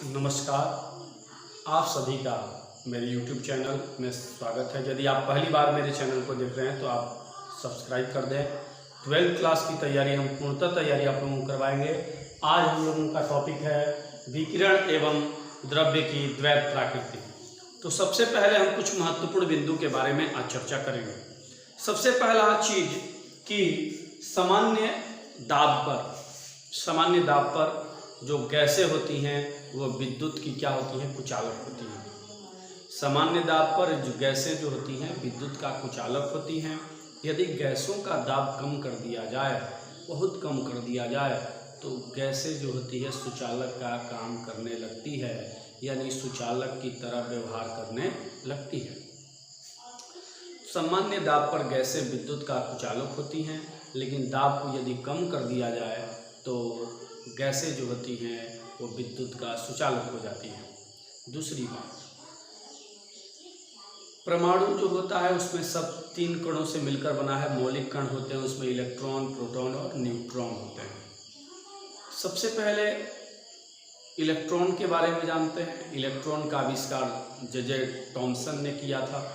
नमस्कार, आप सभी का मेरे YouTube चैनल में स्वागत है। यदि आप पहली बार मेरे चैनल को देख रहे हैं तो आप सब्सक्राइब कर दें। 12th क्लास की तैयारी हम पूर्णतः तैयारी आप लोगों को करवाएंगे। आज हम लोगों का टॉपिक है विकिरण एवं द्रव्य की द्वैत प्रकृति। तो सबसे पहले हम कुछ महत्वपूर्ण बिंदु के बारे में आज चर्चा करेंगे। सबसे पहला चीज कि सामान्य दाब पर जो गैसें होती हैं वो विद्युत की क्या होती हैं, कुचालक होती हैं। सामान्य दाब पर जो गैसें जो होती हैं विद्युत का कुचालक होती हैं। यदि गैसों का दाब कम कर दिया जाए, बहुत कम कर दिया जाए, तो गैसें जो होती है सुचालक का काम करने लगती है, यानी सुचालक की तरह व्यवहार करने लगती है। सामान्य दाब पर गैसें विद्युत का कुचालक होती हैं, लेकिन दाब को यदि कम कर दिया जाए तो गैसें जो होती हैं वो विद्युत का सुचालक हो जाती हैं। दूसरी बात, परमाणु जो होता है उसमें सब 3 कणों से मिलकर बना है। मौलिक कण होते हैं, उसमें इलेक्ट्रॉन, प्रोटॉन और न्यूट्रॉन होते हैं। सबसे पहले इलेक्ट्रॉन के बारे में जानते हैं। इलेक्ट्रॉन का आविष्कार जे टॉमसन ने किया था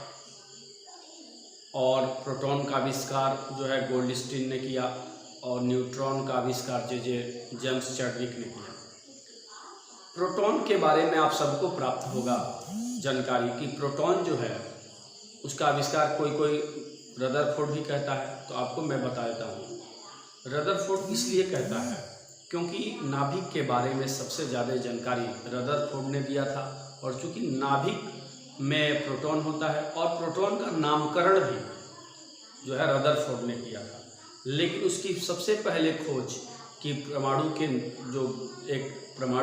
और प्रोटॉन का आविष्कार जो है गोल्डस्टीन ने किया और न्यूट्रॉन का आविष्कार जेम्स चैडविक ने किया। प्रोटॉन के बारे में आप सबको प्राप्त होगा जानकारी कि प्रोटॉन जो है उसका आविष्कार कोई रदरफोर्ड भी कहता है। तो आपको मैं बता देता हूँ, रदरफोर्ड इसलिए कहता है क्योंकि नाभिक के बारे में सबसे ज़्यादा जानकारी रदरफोर्ड ने दिया था। और चूँकि नाभिक में प्रोटॉन होता है और प्रोटॉन का नामकरण भी जो है रदरफोर्ड ने किया था। लेकिन उसकी सबसे पहले खोज कि परमाणु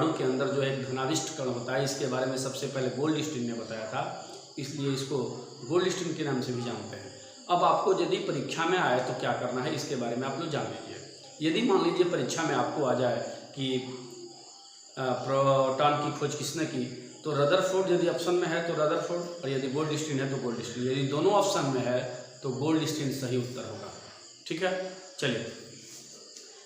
के अंदर जो एक धनाविष्ट कण होता है, इसके बारे में सबसे पहले गोल्डस्टीन ने बताया था, इसलिए इसको गोल्डस्टीन के नाम से भी जानते हैं। अब आपको यदि परीक्षा में आए तो क्या करना है इसके बारे में आप लोग जान लीजिए। यदि मान लीजिए परीक्षा में आपको आ जाए कि प्रोटॉन की खोज किसने की, तो रदरफोर्ड यदि ऑप्शन में है तो रदरफोर्ड, और यदि गोल्डस्टीन है तो गोल्डस्टीन। यदि दोनों ऑप्शन में है तो गोल्डस्टीन सही उत्तर होगा। ठीक है, चलिए।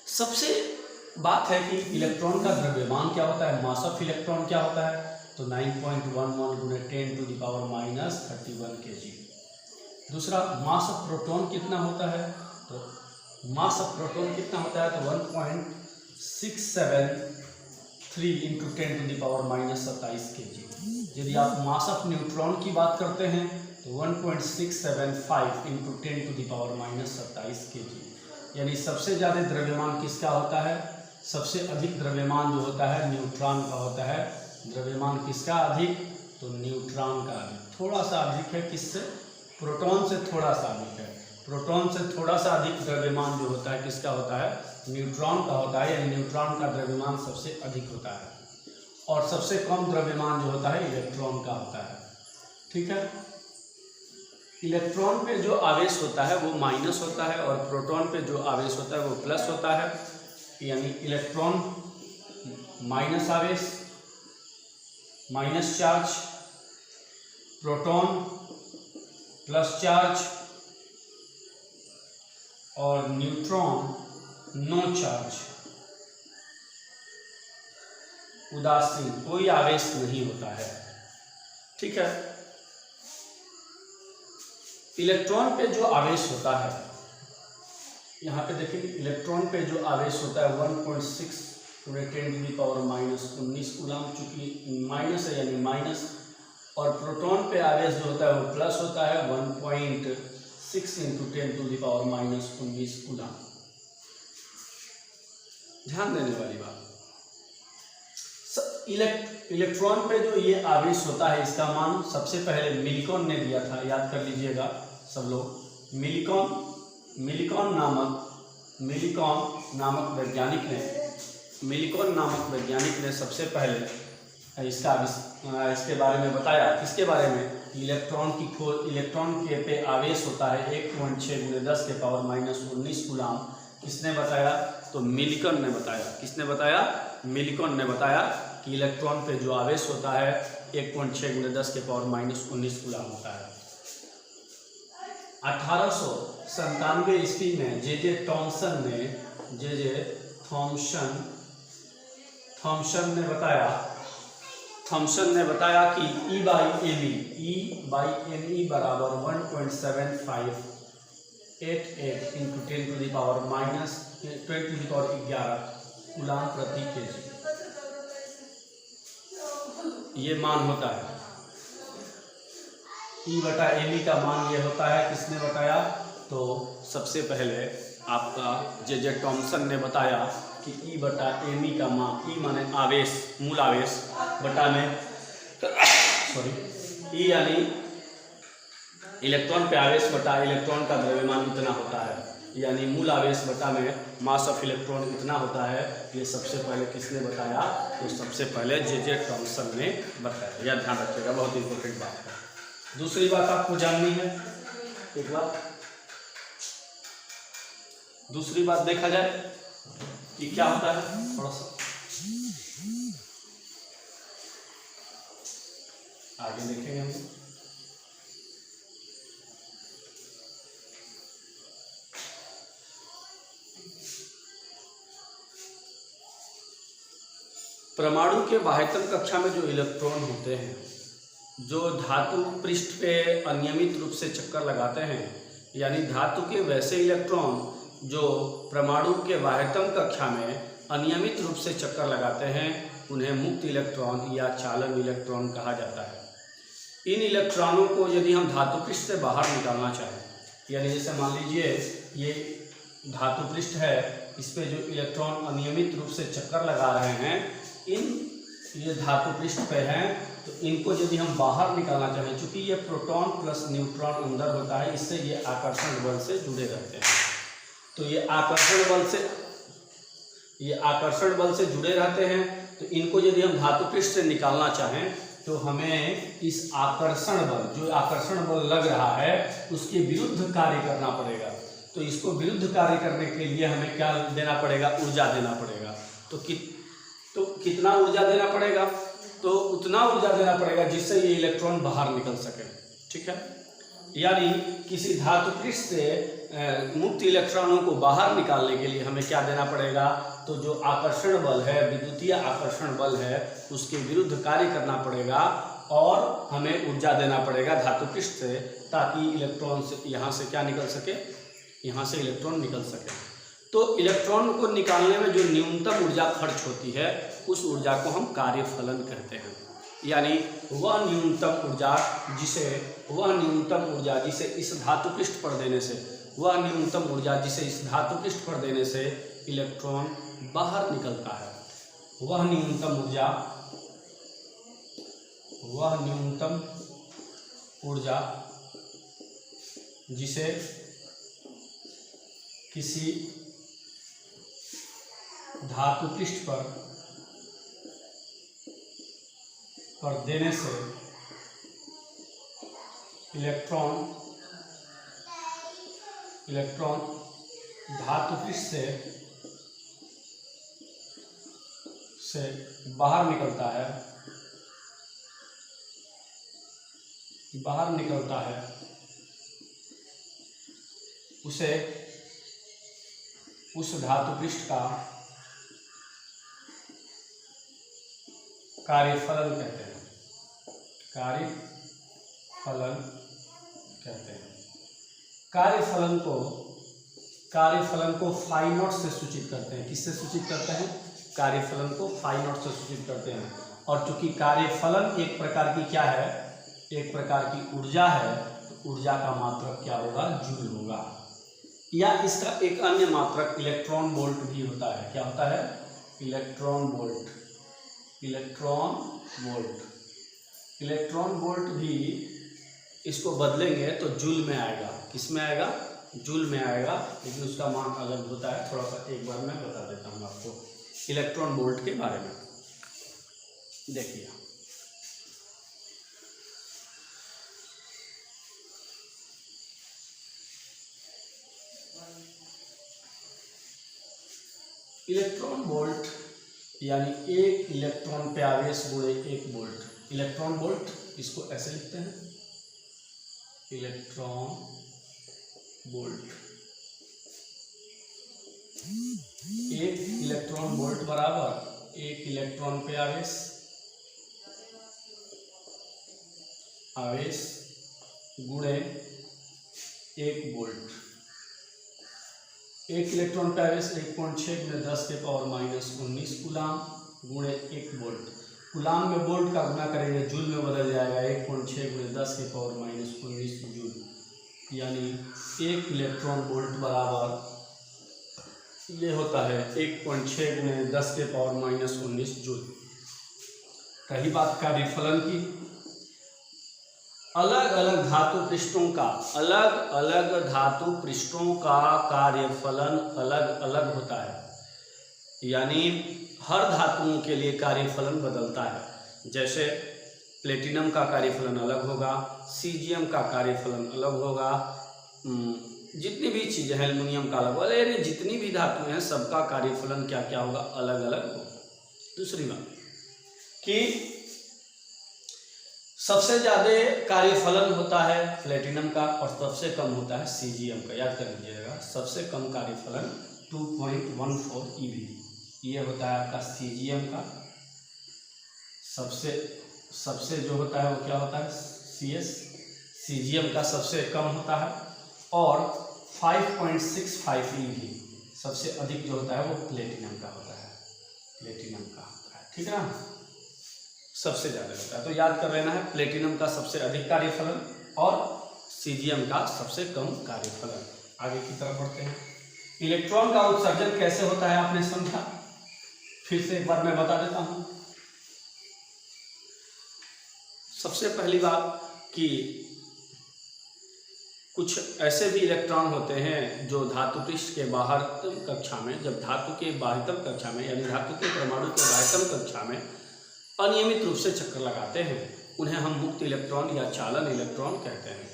सबसे बात है कि इलेक्ट्रॉन का द्रव्यमान क्या होता है, मास ऑफ इलेक्ट्रॉन क्या होता है, तो 9.11 × 10⁻31 kg। दूसरा, मास ऑफ प्रोटॉन कितना होता है, तो मास ऑफ प्रोटॉन कितना होता है, तो 1.673 × 10⁻27 kg। यदि आप मास ऑफ न्यूट्रॉन की बात करते हैं तो 1.675 × 10⁻27 kg। यानी सबसे ज़्यादा द्रव्यमान किसका होता है, सबसे अधिक द्रव्यमान जो होता है न्यूट्रॉन का होता है। द्रव्यमान किसका अधिक, तो न्यूट्रॉन का अधिक। थोड़ा सा अधिक है किससे, प्रोटॉन से थोड़ा सा अधिक है। प्रोटॉन से थोड़ा सा अधिक द्रव्यमान जो होता है किसका होता है, न्यूट्रॉन का होता है। यानी न्यूट्रॉन का द्रव्यमान सबसे अधिक होता है और सबसे कम द्रव्यमान जो होता है इलेक्ट्रॉन का होता है। ठीक है, इलेक्ट्रॉन पे जो आवेश होता है वो माइनस होता है और प्रोटॉन पे जो आवेश होता है वो प्लस होता है। यानी इलेक्ट्रॉन माइनस आवेश, minus charge, proton plus charge और न्यूट्रॉन नो चार्ज, उदासीन, कोई आवेश नहीं होता है। ठीक है, इलेक्ट्रॉन पे जो आवेश होता है, यहाँ पे देखिए इलेक्ट्रॉन पे जो आवेश होता है 1.6 × 10⁻19 कूलम, चूँकि माइनस है यानी माइनस। और प्रोटॉन पे आवेश जो होता है वो प्लस होता है 1.6 × 10⁻19 कूलम। ध्यान देने वाली बात, इलेक्ट्रॉन पे जो ये आवेश होता है इसका मान सबसे पहले मिलिकॉन ने दिया था, याद कर लीजिएगा सब लोग। मिलिकॉन नामक वैज्ञानिक ने सबसे पहले इसके बारे में बताया। किसके बारे में, इलेक्ट्रॉन की खोज। इलेक्ट्रॉन के पे आवेश होता है 1.6 × 10⁻19 कूलम। किसने बताया, तो मिलिकॉन ने बताया। किसने बताया, मिलिकॉन ने बताया कि इलेक्ट्रॉन पे जो आवेश होता है 1.6 × 10⁻19 कूलम होता है। 1897 ईस्वी में जे थॉमसन ने बताया थॉमसन ने बताया कि E/ME बराबर 1.7588 इंटू 10⁻⁻11 कूलाम प्रति केजी ये मान होता है। E/ME का मान ये होता है, किसने बताया? तो सबसे पहले आपका जे टॉमसन ने बताया कि E/ME का मान, E माने आवेश, मूल आवेश बटा में E यानी इलेक्ट्रॉन पे आवेश बटा इलेक्ट्रॉन का द्रव्यमान इतना होता है, यानी मूल आवेश बटा में मास ऑफ इलेक्ट्रॉन इतना होता है। ये सबसे पहले किसने बताया? तो सबसे पहले जे टॉमसन ने बताया। यह ध्यान रखिएगा, बहुत इंपॉर्टेंट बात है। दूसरी बात आपको जाननी है, एक बात दूसरी बात देखा जाए कि क्या होता है, थोड़ा सा आगे देखेंगे हम। परमाणु के बाह्यतम कक्षा में जो इलेक्ट्रॉन होते हैं, जो धातु पृष्ठ पे अनियमित रूप से चक्कर लगाते हैं, यानी धातु के वैसे इलेक्ट्रॉन जो परमाणु के बाह्यतम कक्षा में अनियमित रूप से चक्कर लगाते हैं, उन्हें मुक्त इलेक्ट्रॉन या चालन इलेक्ट्रॉन कहा जाता है। इन इलेक्ट्रॉनों को यदि हम धातु पृष्ठ से बाहर निकालना चाहें, यानी जैसे मान लीजिए ये धातु पृष्ठ है, इस पे जो इलेक्ट्रॉन अनियमित रूप से चक्कर लगा रहे हैं, ये धातु पृष्ठ पे हैं, तो इनको यदि हम बाहर निकालना चाहें, चूंकि ये प्रोटॉन प्लस न्यूट्रॉन अंदर होता है, इससे ये आकर्षण बल से जुड़े रहते हैं। तो ये आकर्षण बल से जुड़े रहते हैं, तो इनको यदि हम धातु पृष्ठ से निकालना चाहें, तो हमें इस आकर्षण बल लग रहा है, उसके विरुद्ध कार्य करना पड़ेगा। तो इसको विरुद्ध कार्य करने के लिए हमें क्या देना पड़ेगा? ऊर्जा देना पड़ेगा। तो कितना ऊर्जा देना पड़ेगा? तो उतना ऊर्जा देना पड़ेगा जिससे ये इलेक्ट्रॉन बाहर निकल सके। ठीक है, यानी किसी धातु पृष्ठ से मुक्त इलेक्ट्रॉनों को बाहर निकालने के लिए हमें क्या देना पड़ेगा? तो जो आकर्षण बल है, विद्युतीय आकर्षण बल है, उसके विरुद्ध कार्य करना पड़ेगा और हमें ऊर्जा देना पड़ेगा धातु पृष्ठ से, ताकि इलेक्ट्रॉन से यहाँ से क्या निकल सके? यहाँ से इलेक्ट्रॉन निकल सके। तो इलेक्ट्रॉन को निकालने में जो न्यूनतम ऊर्जा खर्च होती है, उस ऊर्जा को हम कार्यफलन कहते हैं। यानी वह न्यूनतम ऊर्जा जिसे इस धातु पृष्ठ पर देने से इलेक्ट्रॉन बाहर निकलता है, वह न्यूनतम ऊर्जा जिसे किसी धातु पृष्ठ पर देने से इलेक्ट्रॉन धातु पृष्ठ से बाहर निकलता है, उसे उस धातु पृष्ठ का कार्यफलन कहते हैं। कार्यफलन को फाई नॉट से सूचित करते हैं। किससे सूचित करते हैं? कार्यफलन को फाई नॉट से सूचित करते हैं। और चूंकि कार्यफलन एक प्रकार की क्या है? एक प्रकार की ऊर्जा है, तो ऊर्जा का मात्रक क्या होगा? जूल होगा। या इसका एक अन्य मात्रक इलेक्ट्रॉन वोल्ट भी होता है। क्या होता है? इलेक्ट्रॉन वोल्ट भी इसको बदलेंगे तो जूल में आएगा। किस में आएगा? जूल में आएगा, लेकिन उसका मान अलग होता है। थोड़ा सा एक बार मैं बता देता हूँ आपको इलेक्ट्रॉन वोल्ट के बारे में। देखिए, इलेक्ट्रॉन वोल्ट यानी एक इलेक्ट्रॉन पे आवेश गुणे 1 वोल्ट। इलेक्ट्रॉन वोल्ट इसको ऐसे लिखते हैं, इलेक्ट्रॉन वोल्ट। 1 इलेक्ट्रॉन वोल्ट बराबर 1 इलेक्ट्रॉन पे आवेश आवेश गुणे 1 वोल्ट। 1 इलेक्ट्रॉन का आवेश 1.6 गुणे 10⁻⁻19 कूलाम गुणे 1 वोल्ट। कूलाम में वोल्ट का गुना करेंगे जूल में बदल जाएगा, 1.6 गुणे 10⁻⁻19 जूल, यानी 1 इलेक्ट्रॉन वोल्ट बराबर ये होता है 1.6 गुणे 10⁻⁻19 जूल। रही बात कार्यफलन की, अलग अलग धातु पृष्ठों का कार्यफलन अलग अलग होता है, यानी हर धातुओं के लिए कार्यफलन बदलता है। जैसे प्लेटिनम का कार्यफलन अलग होगा, सीजियम का कार्यफलन अलग होगा, जितनी भी चीज़ें हैं, एल्युमिनियम का अलग होगा, यानी जितनी भी धातुएं हैं सबका कार्यफलन क्या क्या होगा, अलग अलग होगा। दूसरी बात कि सबसे ज़्यादा कार्यफलन होता है प्लेटिनम का और सबसे कम होता है सीजियम का। याद कर लीजिएगा, सबसे कम कार्यफलन 2.14 eV ये होता है आपका सीजियम का। सबसे जो होता है वो क्या होता है, CS। सीजियम का सबसे कम होता है और 5.65 eV सबसे अधिक जो होता है वो प्लेटिनम का होता है। ठीक है ना, सबसे ज़्यादा होता है। तो याद कर लेना है, प्लेटिनम का सबसे अधिक कार्यफलन और सीजियम का सबसे कम कार्यफलन। आगे की तरफ बढ़ते हैं। इलेक्ट्रॉन का उत्सर्जन कैसे होता है आपने समझा, फिर से एक बार मैं बता देता हूँ। सबसे पहली बात कि कुछ ऐसे भी इलेक्ट्रॉन होते हैं जो धातु पृष्ठ के बाहरतम कक्षा में, जब धातु के बाह्यतम कक्षा में यानी धातु के परमाणु के बाह्यतम कक्षा में अनियमित रूप से चक्कर लगाते हैं, उन्हें हम मुक्त इलेक्ट्रॉन या चालन इलेक्ट्रॉन कहते हैं।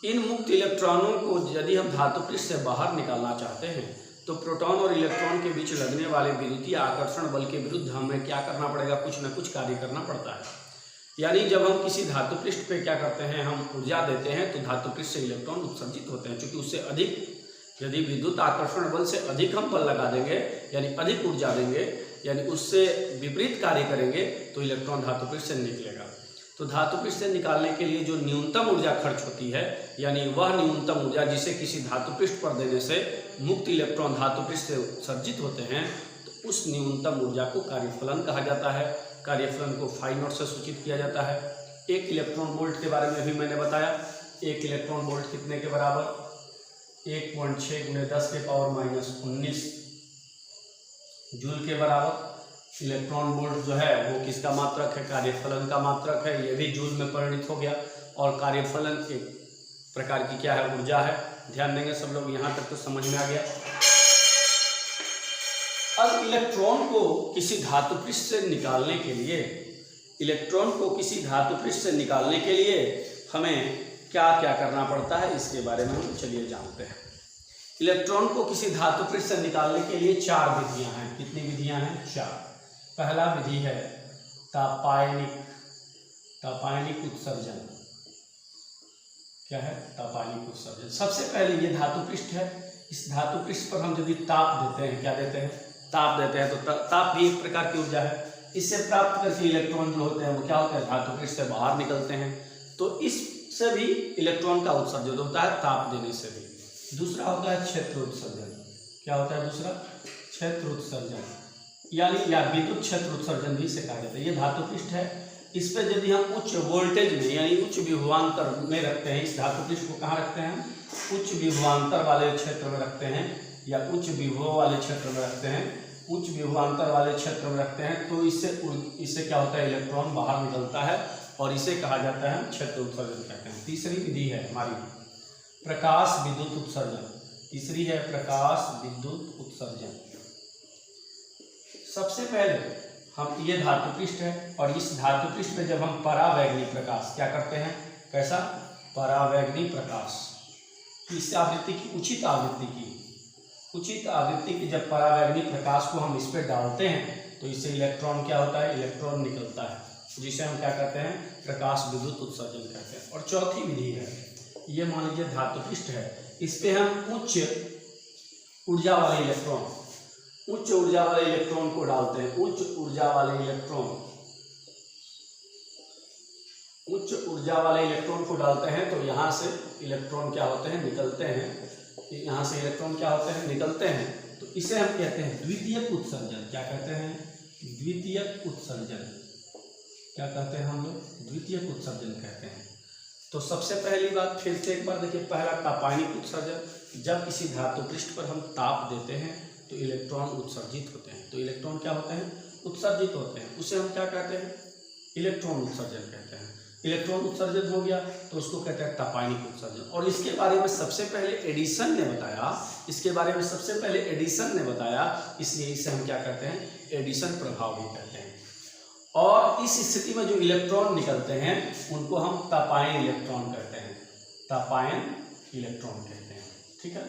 इन मुक्त इलेक्ट्रॉनों को यदि हम धातु पृष्ठ से बाहर निकालना चाहते हैं तो प्रोटॉन और इलेक्ट्रॉन के बीच लगने वाले विद्युतीय आकर्षण बल के विरुद्ध हमें क्या करना पड़ेगा, कुछ न कुछ कार्य करना पड़ता है। यानी जब हम किसी धातु पृष्ठ पे क्या करते हैं, हम ऊर्जा देते हैं तो धातु पृष्ठ से इलेक्ट्रॉन उत्सर्जित होते हैं, क्योंकि उससे अधिक यदि विद्युत आकर्षण बल से अधिक हम बल लगा देंगे यानी अधिक ऊर्जा देंगे यानी उससे विपरीत कार्य करेंगे तो इलेक्ट्रॉन धातु पृष्ठ से निकलेगा। तो धातु पृष्ठ से निकालने के लिए जो न्यूनतम ऊर्जा खर्च होती है, यानी वह न्यूनतम ऊर्जा जिसे किसी धातु पृष्ठ पर देने से मुक्त इलेक्ट्रॉन धातु पृष्ठ से उत्सर्जित होते हैं, तो उस न्यूनतम ऊर्जा को कार्यफलन कहा जाता है। कार्यफलन को फाई नॉट से सूचित किया जाता है। 1 इलेक्ट्रॉन वोल्ट के बारे में भी मैंने बताया। 1 इलेक्ट्रॉन वोल्ट कितने के बराबर, 1.6 गुणे 10⁻⁻19 जूल के बराबर। इलेक्ट्रॉन वोल्ट जो है वो किसका मात्रक है, कार्यफलन का मात्रक है। ये भी जूल में परिणित हो गया। और कार्यफलन एक प्रकार की क्या है, ऊर्जा है। ध्यान देंगे सब लोग, यहाँ तक तो समझ में आ गया। अब इलेक्ट्रॉन को किसी धातु पृष्ठ से निकालने के लिए, हमें क्या क्या करना पड़ता है इसके बारे में हम चलिए जानते हैं। इलेक्ट्रॉन को किसी धातु पृष्ठ से निकालने के लिए 4 विधियां हैं। कितनी विधियां हैं, 4। पहला विधि है तापायनिक उत्सर्जन। क्या है, तापायनिक उत्सर्जन। सबसे पहले ये धातु पृष्ठ है, इस धातु पृष्ठ पर हम यदि ताप देते हैं, क्या देते हैं, ताप देते हैं, तो ताप भी एक प्रकार की ऊर्जा है। इससे प्राप्त करके इलेक्ट्रॉन जो होते हैं वो क्या होते हैं, धातु पृष्ठ से बाहर निकलते हैं। तो इससे भी इलेक्ट्रॉन का उत्सर्जन होता है, ताप देने से भी। दूसरा होता है क्षेत्र उत्सर्जन। क्या होता है दूसरा, क्षेत्र उत्सर्जन, यानी या विद्युत क्षेत्र उत्सर्जन भी इसे कहा जाता है। ये धातु पृष्ठ है, इस पर यदि हम उच्च वोल्टेज में यानी उच्च विभवांतर में रखते हैं, इस धातु पृष्ठ को कहाँ रखते हैं, उच्च विभवांतर वाले क्षेत्र में रखते हैं या उच्च विभव वाले क्षेत्र में रखते हैं, उच्च विभवांतर वाले क्षेत्र में रखते हैं, तो इससे क्या होता है, इलेक्ट्रॉन बाहर निकलता है और इसे कहा जाता है क्षेत्र उत्सर्जन कहते हैं। तीसरी विधि है हमारी प्रकाश विद्युत उत्सर्जन। तीसरी है प्रकाश विद्युत उत्सर्जन। सबसे पहले हम ये धातु पृष्ठ है और इस धातु पृष्ठ पे जब हम परावैगनी प्रकाश क्या करते हैं, कैसा, परावैगनी प्रकाश, इस आवृत्ति की उचित आवृत्ति की जब परावैगनी प्रकाश को हम इस पे डालते हैं तो इससे इलेक्ट्रॉन क्या होता है, इलेक्ट्रॉन निकलता है, जिसे हम क्या कहते हैं, प्रकाश विद्युत उत्सर्जन कहते हैं। और चौथी विधि है, ये मान लीजिए धातु पृष्ठ है, इस पे हम उच्च ऊर्जा वाले इलेक्ट्रॉन को डालते हैं। उच्च ऊर्जा ऊर्जा वाले इलेक्ट्रॉन को डालते हैं तो यहाँ से इलेक्ट्रॉन क्या होते हैं, निकलते हैं। यहाँ से इलेक्ट्रॉन क्या होते हैं, निकलते हैं। तो इसे हम कहते हैं द्वितीयक उत्सर्जन। क्या कहते हैं, द्वितीयक उत्सर्जन। क्या कहते हैं हम लोग, द्वितीयक उत्सर्जन कहते हैं। तो सबसे पहली बात फिर से एक बार देखिए, पहला तापायनिक उत्सर्जन। जब किसी धातु पृष्ठ पर हम ताप देते हैं तो इलेक्ट्रॉन उत्सर्जित होते हैं। तो इलेक्ट्रॉन क्या होते हैं, उत्सर्जित होते हैं। उसे हम क्या कहते हैं, इलेक्ट्रॉन उत्सर्जन कहते हैं। इलेक्ट्रॉन उत्सर्जन हो गया तो उसको कहते हैं तापायनिक उत्सर्जन। और इसके बारे में सबसे पहले एडिसन ने बताया, इसके बारे में सबसे पहले एडिसन ने बताया, इसलिए इसे हम क्या कहते हैं, एडिसन प्रभाव भी कहते हैं। और इस स्थिति में जो इलेक्ट्रॉन निकलते हैं उनको हम तापायन इलेक्ट्रॉन कहते हैं, तापायन इलेक्ट्रॉन कहते हैं। ठीक है।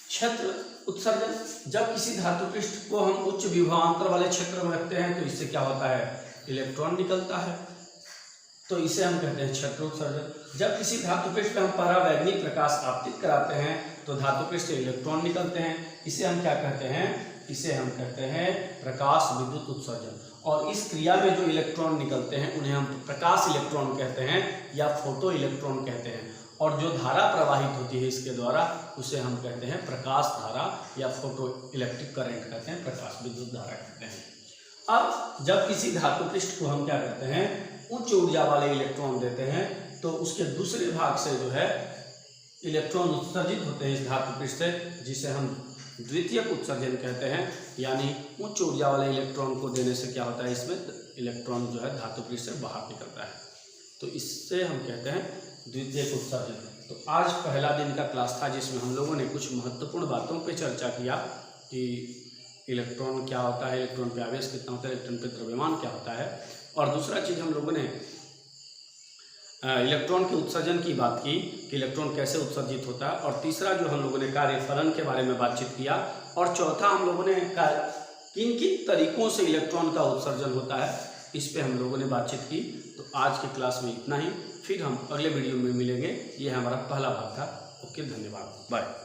क्षेत्र उत्सर्जन, जब किसी धातु पृष्ठ को हम उच्च विभवांतर वाले क्षेत्र में रखते हैं तो इससे क्या होता है, इलेक्ट्रॉन निकलता है, तो इसे हम कहते हैं क्षेत्र उत्सर्जन। जब किसी धातु पृष्ठ पर हम परावैगनिक प्रकाश आपतित कराते हैं तो धातु पृष्ठ से इलेक्ट्रॉन निकलते हैं, इसे हम क्या कहते हैं, इसे हम कहते हैं प्रकाश विद्युत उत्सर्जन। और इस क्रिया में जो इलेक्ट्रॉन निकलते हैं उन्हें हम प्रकाश इलेक्ट्रॉन कहते हैं या फोटो इलेक्ट्रॉन कहते हैं। और जो धारा प्रवाहित होती है इसके द्वारा उसे हम कहते हैं प्रकाश धारा या फोटो इलेक्ट्रिक करंट कहते हैं, प्रकाश विद्युत धारा कहते हैं। अब जब किसी धातु पृष्ठ को हम क्या करते हैं, उच्च ऊर्जा वाले इलेक्ट्रॉन देते हैं तो उसके दूसरे भाग से जो है इलेक्ट्रॉन उत्सर्जित होते हैं इस धातु पृष्ठ से, जिसे हम द्वितीयक उत्सर्जन कहते हैं। यानी उच्च ऊर्जा वाले इलेक्ट्रॉन को देने से क्या होता है, इसमें इलेक्ट्रॉन जो है धातु पृष्ठ से बाहर निकलता है, तो इससे हम कहते हैं द्वितीयक उत्सर्जन। तो आज पहला दिन का क्लास था जिसमें हम लोगों ने कुछ महत्वपूर्ण बातों पर चर्चा किया कि इलेक्ट्रॉन क्या होता है, इलेक्ट्रॉन पे आवेश कितना होता है, इलेक्ट्रॉन पे द्रव्यमान क्या होता है। और दूसरा चीज़ हम लोगों ने इलेक्ट्रॉन के उत्सर्जन की बात की कि इलेक्ट्रॉन कैसे उत्सर्जित होता है। और तीसरा जो हम लोगों ने कार्य फलन के बारे में बातचीत किया। और चौथा हम लोगों ने किन किन तरीकों से इलेक्ट्रॉन का उत्सर्जन होता है इस पे हम लोगों ने बातचीत की। तो आज की क्लास में इतना ही, फिर हम अगले वीडियो में मिलेंगे। ये हमारा पहला भाग था। ओके, धन्यवाद, बाय।